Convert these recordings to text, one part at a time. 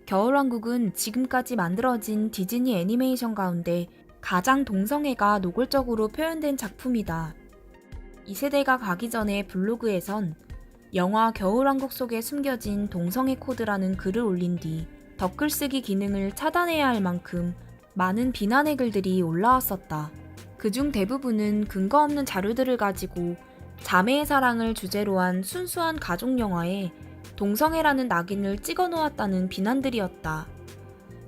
겨울왕국은 지금까지 만들어진 디즈니 애니메이션 가운데 가장 동성애가 노골적으로 표현된 작품이다. 이 세대가 가기 전에 블로그에선 영화 겨울왕국 속에 숨겨진 동성애 코드라는 글을 올린 뒤 덧글쓰기 기능을 차단해야 할 만큼 많은 비난의 글들이 올라왔었다. 그중 대부분은 근거 없는 자료들을 가지고 자매의 사랑을 주제로 한 순수한 가족 영화에 동성애라는 낙인을 찍어 놓았다는 비난들이었다.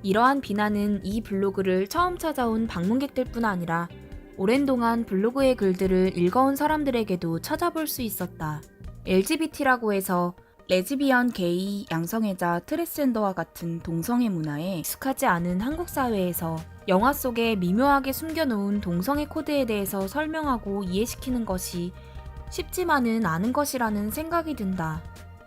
이러한 비난은 이 블로그를 처음 찾아온 방문객들뿐 아니라 오랜 동안 블로그의 글들을 읽어온 사람들에게도 찾아볼 수 있었다. LGBT라고 해서 레즈비언, 게이, 양성애자, 트랜스젠더와 같은 동성애 문화에 익숙하지 않은 한국 사회에서 영화 속에 미묘하게 숨겨놓은 동성애 코드에 대해서 설명하고 이해시키는 것이 쉽지만은 않은 것이라는 생각이 든다.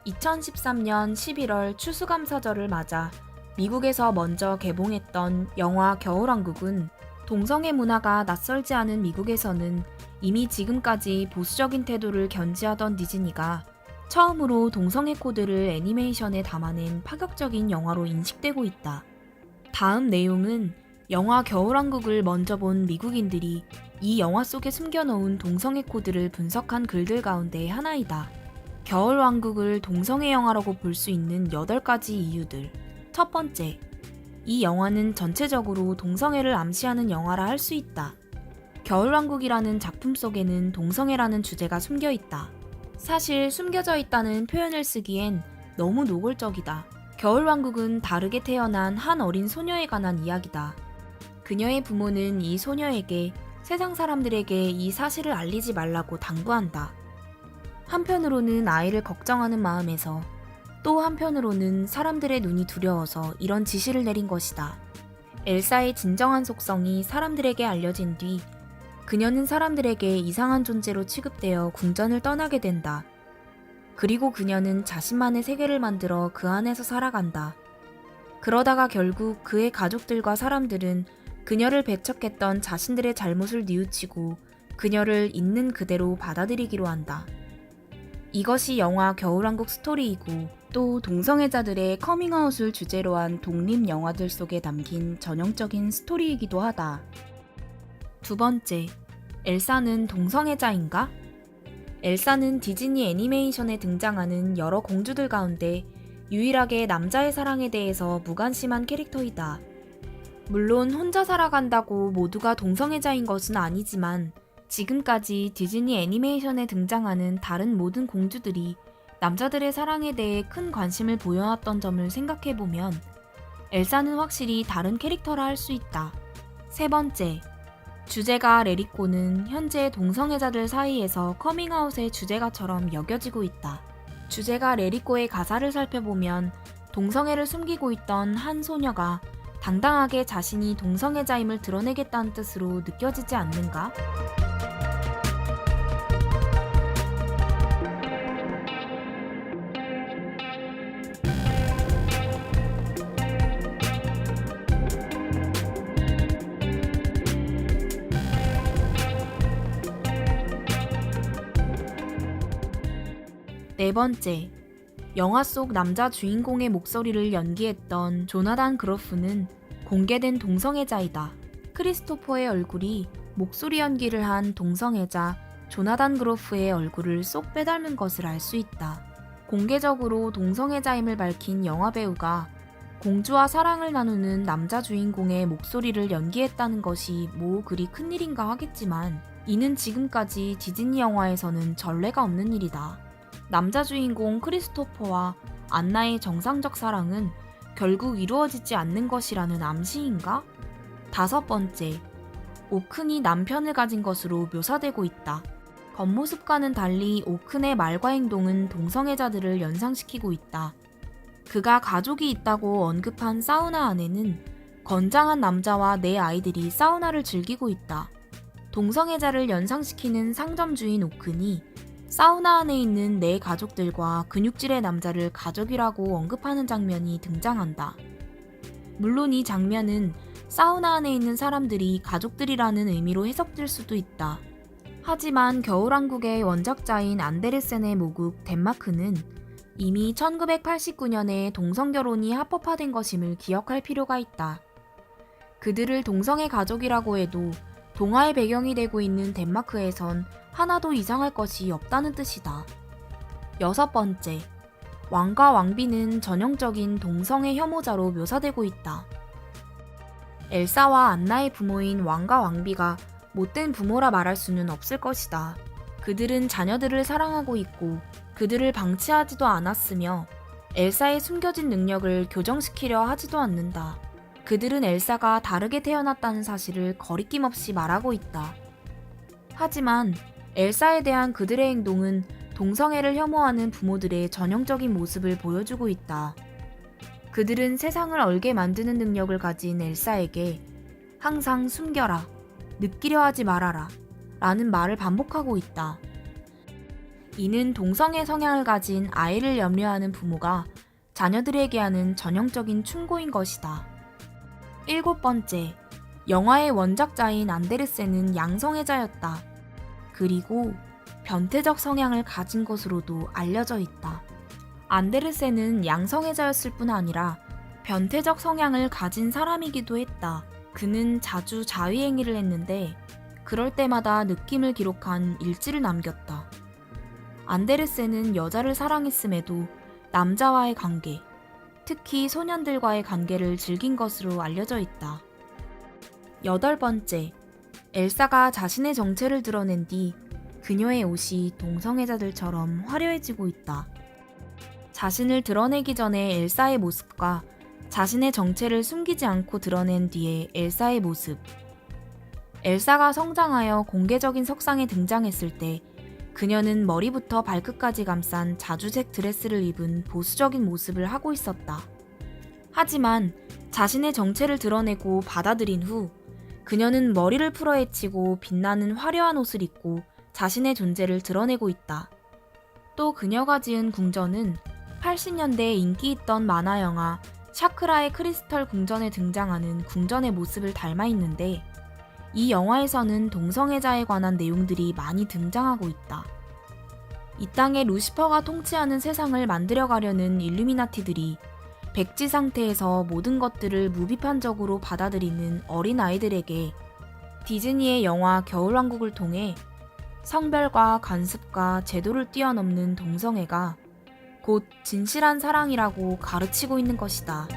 2013년 11월 추수감사절을 맞아 미국에서 먼저 개봉했던 영화 겨울왕국은 동성애 문화가 낯설지 않은 미국에서는 이미 지금까지 보수적인 태도를 견지하던 디즈니가 처음으로 동성애 코드를 애니메이션에 담아낸 파격적인 영화로 인식되고 있다. 다음 내용은 영화 겨울왕국을 먼저 본 미국인들이 이 영화 속에 숨겨놓은 동성애 코드를 분석한 글들 가운데 하나이다. 겨울왕국을 동성애 영화라고 볼 수 있는 8가지 이유들. 첫 번째, 이 영화는 전체적으로 동성애를 암시하는 영화라 할 수 있다. 겨울왕국이라는 작품 속에는 동성애라는 주제가 숨겨 있다. 사실 숨겨져 있다는 표현을 쓰기엔 너무 노골적이다. 겨울왕국은 다르게 태어난 한 어린 소녀에 관한 이야기다. 그녀의 부모는 이 소녀에게 세상 사람들에게 이 사실을 알리지 말라고 당부한다. 한편으로는 아이를 걱정하는 마음에서 또 한편으로는 사람들의 눈이 두려워서 이런 지시를 내린 것이다. 엘사의 진정한 속성이 사람들에게 알려진 뒤 그녀는 사람들에게 이상한 존재로 취급되어 궁전을 떠나게 된다. 그리고 그녀는 자신만의 세계를 만들어 그 안에서 살아간다. 그러다가 결국 그의 가족들과 사람들은 그녀를 배척했던 자신들의 잘못을 뉘우치고 그녀를 있는 그대로 받아들이기로 한다. 이것이 영화 겨울왕국 스토리이고 또 동성애자들의 커밍아웃을 주제로 한 독립 영화들 속에 담긴 전형적인 스토리이기도 하다. 두 번째, 엘사는 동성애자인가? 엘사는 디즈니 애니메이션에 등장하는 여러 공주들 가운데 유일하게 남자의 사랑에 대해서 무관심한 캐릭터이다. 물론 혼자 살아간다고 모두가 동성애자인 것은 아니지만 지금까지 디즈니 애니메이션에 등장하는 다른 모든 공주들이 남자들의 사랑에 대해 큰 관심을 보여왔던 점을 생각해보면 엘사는 확실히 다른 캐릭터라 할 수 있다. 세 번째, 주제가 레리꼬는 현재 동성애자들 사이에서 커밍아웃의 주제가처럼 여겨지고 있다. 주제가 레리꼬의 가사를 살펴보면 동성애를 숨기고 있던 한 소녀가 당당하게 자신이 동성애자임을 드러내겠다는 뜻으로 느껴지지 않는가? 네 번째, 영화 속 남자 주인공의 목소리를 연기했던 조나단 그로프는 공개된 동성애자이다. 크리스토퍼의 얼굴이 목소리 연기를 한 동성애자 조나단 그로프의 얼굴을 쏙 빼닮은 것을 알 수 있다. 공개적으로 동성애자임을 밝힌 영화배우가 공주와 사랑을 나누는 남자 주인공의 목소리를 연기했다는 것이 뭐 그리 큰일인가 하겠지만 이는 지금까지 디즈니 영화에서는 전례가 없는 일이다. 남자 주인공 크리스토퍼와 안나의 정상적 사랑은 결국 이루어지지 않는 것이라는 암시인가? 다섯 번째, 오큰이 남편을 가진 것으로 묘사되고 있다. 겉모습과는 달리 오큰의 말과 행동은 동성애자들을 연상시키고 있다. 그가 가족이 있다고 언급한 사우나 안에는 건장한 남자와 내 아이들이 사우나를 즐기고 있다. 동성애자를 연상시키는 상점 주인 오큰이 사우나 안에 있는 내 가족들과 근육질의 남자를 가족이라고 언급하는 장면이 등장한다. 물론 이 장면은 사우나 안에 있는 사람들이 가족들이라는 의미로 해석될 수도 있다. 하지만 겨울왕국의 원작자인 안데르센의 모국 덴마크는 이미 1989년에 동성결혼이 합법화된 것임을 기억할 필요가 있다. 그들을 동성애 가족이라고 해도 동화의 배경이 되고 있는 덴마크에선 하나도 이상할 것이 없다는 뜻이다. 6번째, 왕과 왕비는 전형적인 동성애 혐오자로 묘사되고 있다. 엘사와 안나의 부모인 왕과 왕비가 못된 부모라 말할 수는 없을 것이다. 그들은 자녀들을 사랑하고 있고 그들을 방치하지도 않았으며 엘사의 숨겨진 능력을 교정시키려 하지도 않는다. 그들은 엘사가 다르게 태어났다는 사실을 거리낌 없이 말하고 있다. 하지만 엘사에 대한 그들의 행동은 동성애를 혐오하는 부모들의 전형적인 모습을 보여주고 있다. 그들은 세상을 얼게 만드는 능력을 가진 엘사에게 항상 숨겨라, 느끼려 하지 말아라 라는 말을 반복하고 있다. 이는 동성애 성향을 가진 아이를 염려하는 부모가 자녀들에게 하는 전형적인 충고인 것이다. 7번째, 영화의 원작자인 안데르센은 양성애자였다. 그리고 변태적 성향을 가진 것으로도 알려져 있다. 안데르센은 양성애자였을 뿐 아니라 변태적 성향을 가진 사람이기도 했다. 그는 자주 자위행위를 했는데 그럴 때마다 느낌을 기록한 일지를 남겼다. 안데르센은 여자를 사랑했음에도 남자와의 관계, 특히 소년들과의 관계를 즐긴 것으로 알려져 있다. 8번째, 엘사가 자신의 정체를 드러낸 뒤 그녀의 옷이 동성애자들처럼 화려해지고 있다. 자신을 드러내기 전에 엘사의 모습과 자신의 정체를 숨기지 않고 드러낸 뒤에 엘사의 모습. 엘사가 성장하여 공개적인 석상에 등장했을 때 그녀는 머리부터 발끝까지 감싼 자주색 드레스를 입은 보수적인 모습을 하고 있었다. 하지만 자신의 정체를 드러내고 받아들인 후 그녀는 머리를 풀어헤치고 빛나는 화려한 옷을 입고 자신의 존재를 드러내고 있다. 또 그녀가 지은 궁전은 80년대에 인기 있던 만화 영화 샤크라의 크리스털 궁전에 등장하는 궁전의 모습을 닮아 있는데 이 영화에서는 동성애자에 관한 내용들이 많이 등장하고 있다. 이 땅에 루시퍼가 통치하는 세상을 만들어가려는 일루미나티들이 백지 상태에서 모든 것들을 무비판적으로 받아들이는 어린 아이들에게 디즈니의 영화 겨울왕국을 통해 성별과 관습과 제도를 뛰어넘는 동성애가 곧 진실한 사랑이라고 가르치고 있는 것이다.